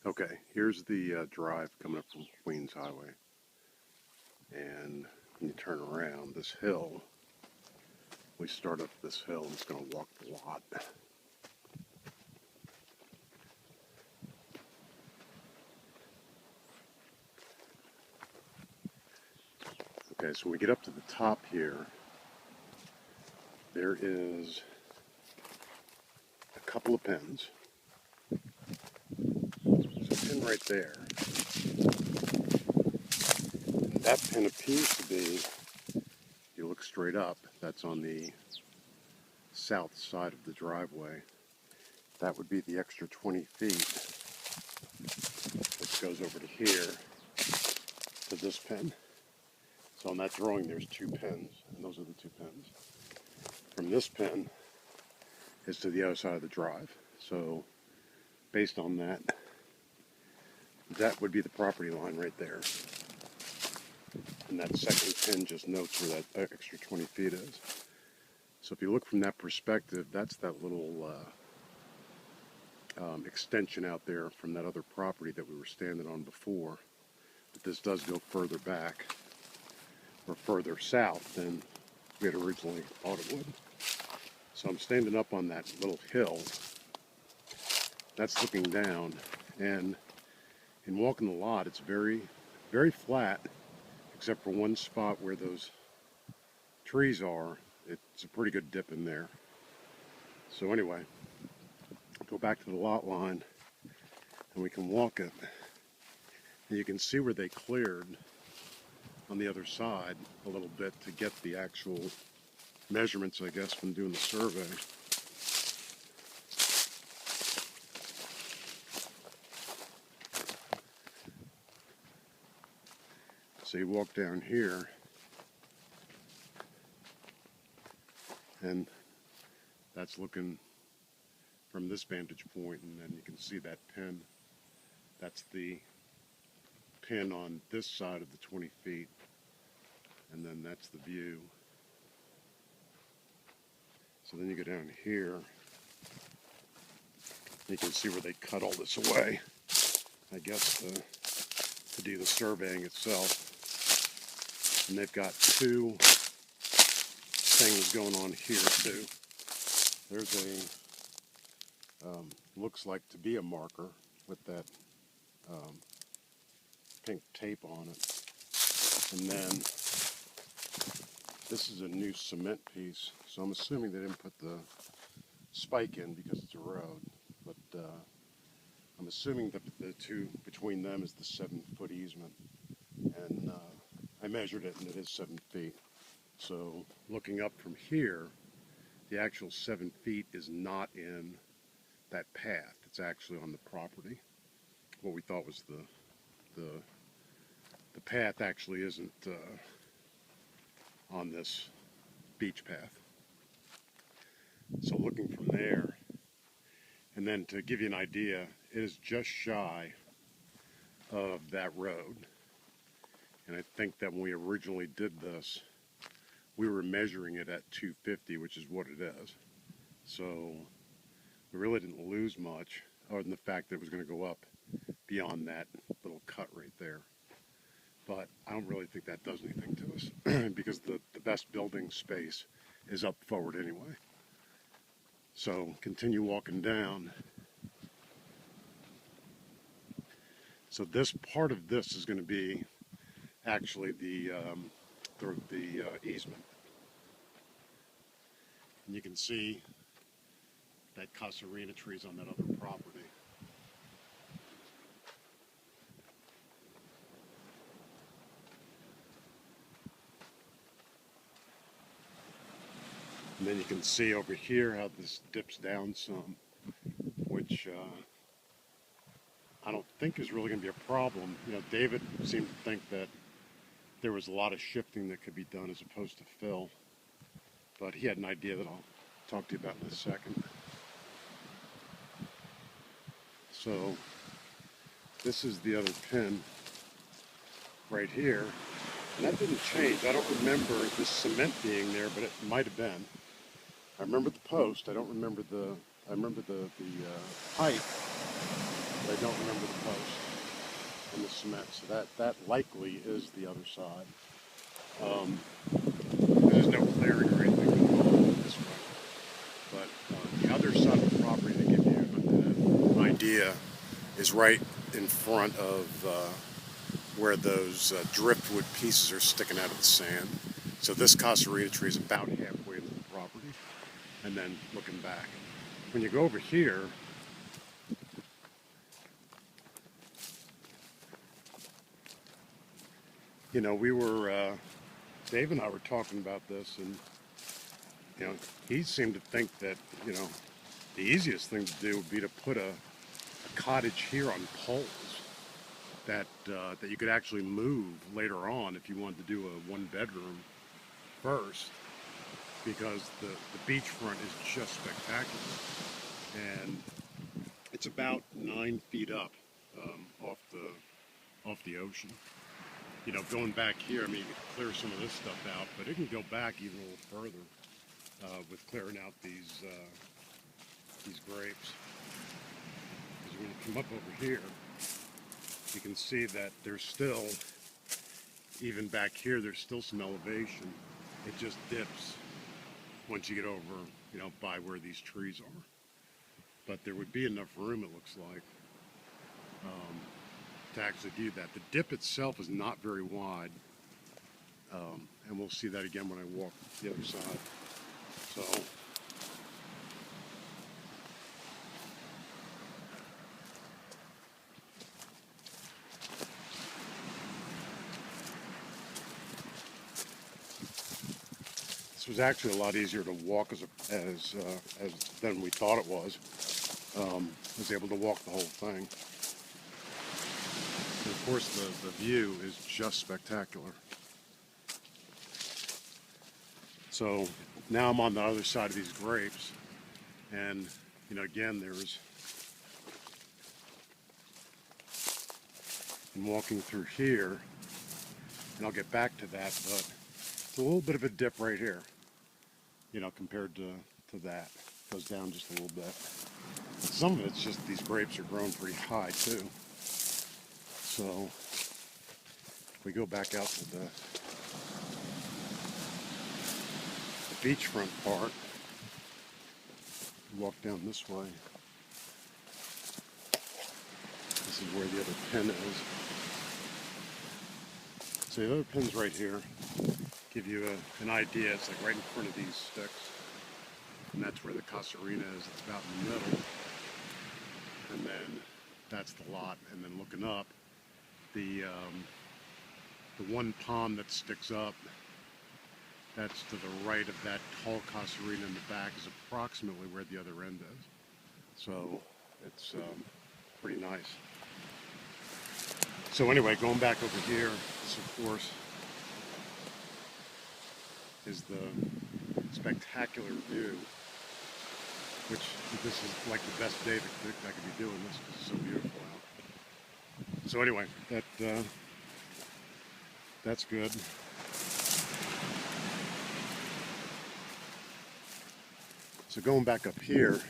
Okay, here's the drive coming up from Queens Highway. And when you turn around this hill, we start up this hill and it's going to walk the lot. Okay, so when we get up to the top here, there is a couple of pins. There's a pin right there. And that pin appears to be, if you look straight up, that's on the south side of the driveway. That would be the extra 20 feet, which goes over to here, to this pin. So on that drawing there's two pins, and those are the two pins. From this pin is to the other side of the drive. So based on that, that would be the property line right there. And that second pin just notes where that extra 20 feet is. So if you look from that perspective, that's that little extension out there from that other property that we were standing on before. But this does go further back, or further south than we had originally thought it would. So I'm standing up on that little hill. That's looking down, and in walking the lot, it's very, very flat, except for one spot where those trees are. It's a pretty good dip in there. So anyway, go back to the lot line, and we can walk it. And you can see where they cleared on the other side a little bit to get the actual measurements, I guess, from doing the survey. So you walk down here, and that's looking from this vantage point, and then you can see that pin. That's the pin on this side of the 20 feet, and then that's the view. So then you go down here, you can see where they cut all this away, I guess, to do the surveying itself. And they've got two things going on here too. There's a, looks like to be a marker with that pink tape on it. And then this is a new cement piece, so I'm assuming they didn't put the spike in because it's a road, but I'm assuming that the two between them is the 7-foot easement, and I measured it and it is 7 feet. So looking up from here, the actual 7 feet is not in that path. It's actually on the property. What we thought was the path actually isn't on this beach path. So looking from there, and then to give you an idea, it is just shy of that road. And I think that when we originally did this, we were measuring it at 250, which is what it is. So we really didn't lose much, other than the fact that it was going to go up beyond that little cut right there. But I don't really think that does anything to us because the best building space is up forward anyway. So continue walking down. So this part of this is going to be actually the easement. And you can see that casuarina trees on that other property. And then you can see over here how this dips down some, which I don't think is really going to be a problem. You know, David seemed to think that there was a lot of shifting that could be done as opposed to fill, but he had an idea that I'll talk to you about in a second. So this is the other pin right here, and that didn't change. I don't remember the cement being there, but it might have been. I remember the post. I don't remember I remember the height, but I don't remember the post and the cement. So that likely is the other side. There's no clearing or anything going on this way. But the other side of the property, to give you an idea, is right in front of where those driftwood pieces are sticking out of the sand. So this casuarina tree is about halfway into the property, and then looking back. When you go over here, you know, Dave and I were talking about this, and you know, he seemed to think that, you know, the easiest thing to do would be to put a cottage here on poles that you could actually move later on if you wanted to do a one bedroom first, because the beachfront is just spectacular, and it's about 9 feet up off the ocean. You know, going back here, I mean, you can clear some of this stuff out, but it can go back even a little further with clearing out these grapes. Because when you come up over here, you can see that there's still, even back here, there's still some elevation. It just dips once you get over, you know, by where these trees are. But there would be enough room, it looks like, to actually do that. The dip itself is not very wide, and we'll see that again when I walk the other side. So, this was actually a lot easier to walk as than we thought it was. I was able to walk the whole thing. And of course, the view is just spectacular. So now I'm on the other side of these grapes, and you know, again, I'm walking through here, and I'll get back to that, but it's a little bit of a dip right here, you know, compared to that. It goes down just a little bit. But some of it's just these grapes are grown pretty high too. So if we go back out to the beachfront part, walk down this way. This is where the other pin is. So the other pin's right here. Give you an idea. It's like right in front of these sticks. And that's where the casuarina is. It's about in the middle. And then that's the lot. And then looking up, the one palm that sticks up, that's to the right of that tall casuarina in the back, is approximately where the other end is. So it's pretty nice. So anyway, going back over here, this of course is the spectacular view, which this is like the best day that I could be doing this because it's so beautiful out. So anyway, that's good. So going back up here,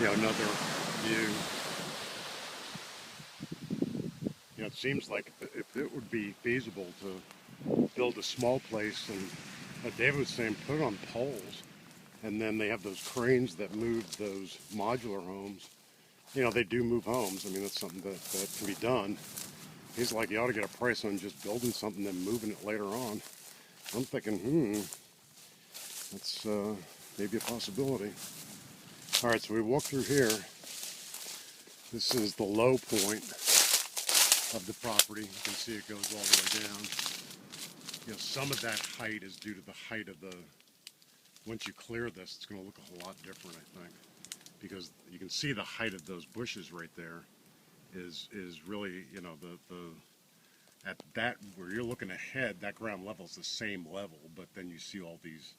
you know, another view. You know, it seems like if it would be feasible to build a small place, and like David was saying, put it on poles, and then they have those cranes that move those modular homes. You know, they do move homes. I mean, that's something that can be done. He's like, you ought to get a price on just building something and moving it later on. I'm thinking, that's maybe a possibility. All right, so we walk through here. This is the low point of the property. You can see it goes all the way down. You know, some of that height is due to the height of the, once you clear this, it's going to look a whole lot different, I think. Because you can see the height of those bushes right there is really, you know, at that, where you're looking ahead, that ground level is the same level, but then you see all this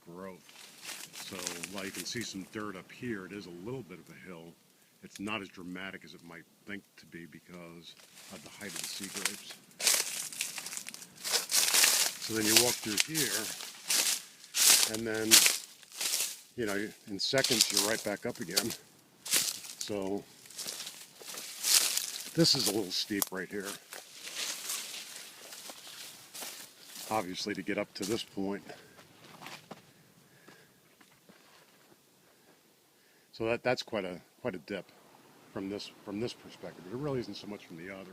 growth. So while you can see some dirt up here, it is a little bit of a hill. It's not as dramatic as it might think to be because of the height of the sea grapes. So then you walk through here, and then you know, in seconds you're right back up again. So this is a little steep right here. Obviously, to get up to this point. So that's quite a dip from this perspective. It really isn't so much from the other,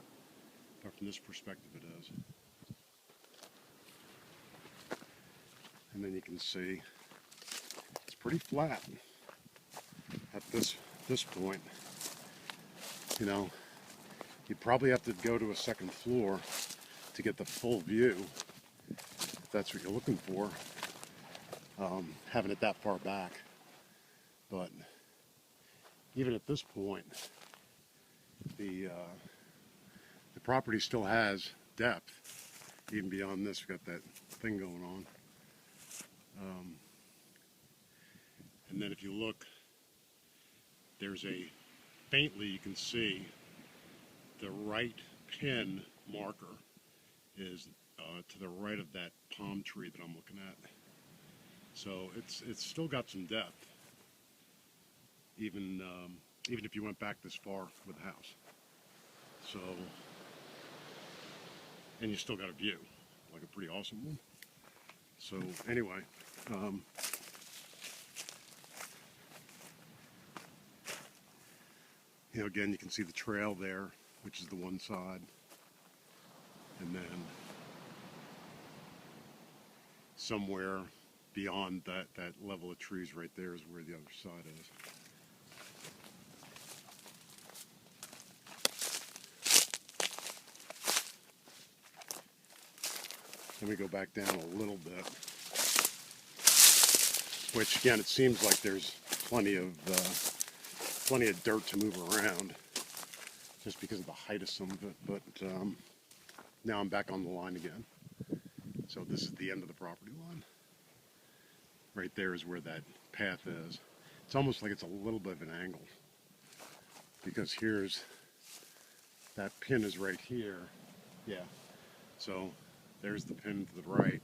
but from this perspective it is. And then you can see it's pretty flat at this point. You know, you'd probably have to go to a second floor to get the full view, if that's what you're looking for, having it that far back. But even at this point, the property still has depth. Even beyond this, we've got that thing going on. And then if you look, there's faintly you can see the right pin marker is to the right of that palm tree that I'm looking at. So it's still got some depth, even if you went back this far with the house. So, and you still got a view, like a pretty awesome one. So anyway, you know, again, you can see the trail there, which is the one side, and then somewhere beyond that level of trees right there is where the other side is. Let me go back down a little bit, which again, it seems like there's plenty of dirt to move around just because of the height of some of it, but now I'm back on the line again. So this is the end of the property line. Right there is where that path is. It's almost like it's a little bit of an angle, because here's, that pin is right here. Yeah. So there's the pin to the right,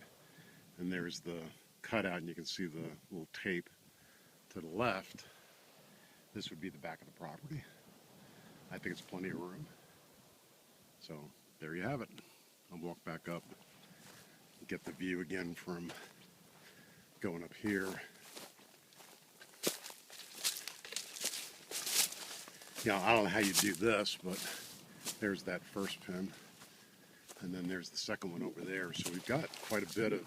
and there's the cutout, and you can see the little tape to the left. This would be the back of the property. I think it's plenty of room. So there you have it. I'll walk back up, get the view again from going up here. You know, I don't know how you do this, but there's that first pin, and then there's the second one over there. So we've got quite a bit of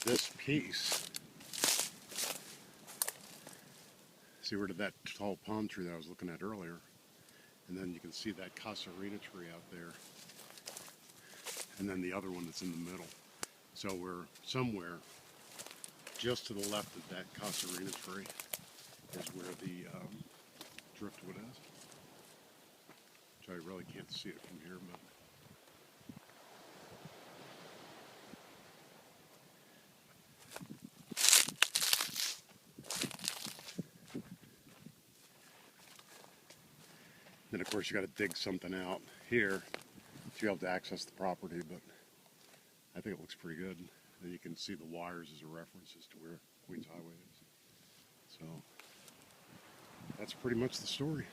this piece. See where did that tall palm tree that I was looking at earlier, and then you can see that casuarina tree out there, and then the other one that's in the middle. So we're somewhere just to the left of that casuarina tree is where the driftwood is, which I really can't see it from here, but then of course you got to dig something out here to be able to access the property, but I think it looks pretty good. And you can see the wires as a reference as to where Queens Highway is. So that's pretty much the story.